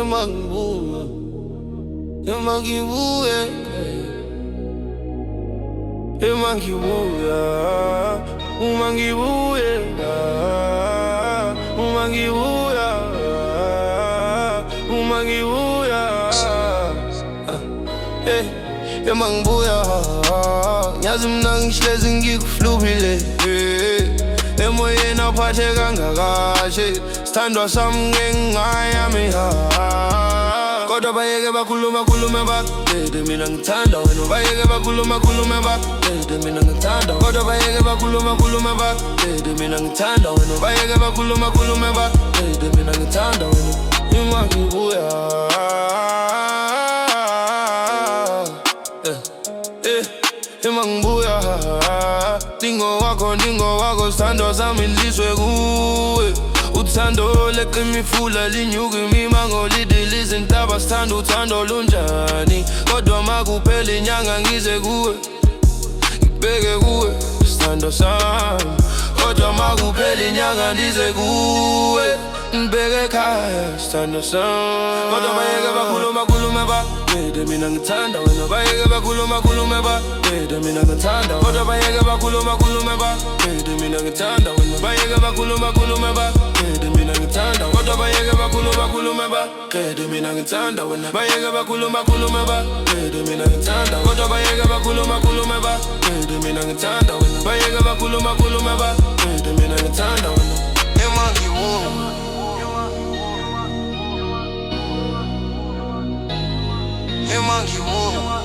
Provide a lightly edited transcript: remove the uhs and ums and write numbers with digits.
Mangibuya, Mangibuya, Mangibuya, Mangibuya, Mangibuya, Mangibuya, Mangibuya, ngiyazi mina ngihlezi ngikuflubile emoyeni aphathe kangakahle sithandwa sami ngengayami kodwa bayeke bakhuluma bakade mina ngithanda wena bayeke bakhuluma bakade mina ngithanda kodwa bayeke bakhuluma bakade mina ngithanda wena bayeke bakhuluma bakade mina ngithanda wena Mangibuya Mangibuya Dingo wako sithandwa sami liswe kuwe uthando leqe imifula linyuka imimango lidiliza intaba sithanda uthando lunjani kodwa makuphela inyanga ngize kuwe ngibheke kuwe sithando sami kodwa makuphela inyanga ndize kuwe ngibheke ekhaya sithando sami kodwa bayeke bakhuluma bakade mina ngithanda wena bayeke bakhuluma bakade mina ngithanda kodwa bayeke bakhuluma bakade mina ngithanda wena bayeke bakhuluma bakade mina ngithanda kodwa bayeke bakhuluma bakade mina ngithanda wena bayeke bakhuluma bakade mina ngithanda kodwa bayeke bakhuluma bakade mina ngithanda wena bayeke bakhuluma bakade mina ngithanda wena Mangibuya, Mangibuya,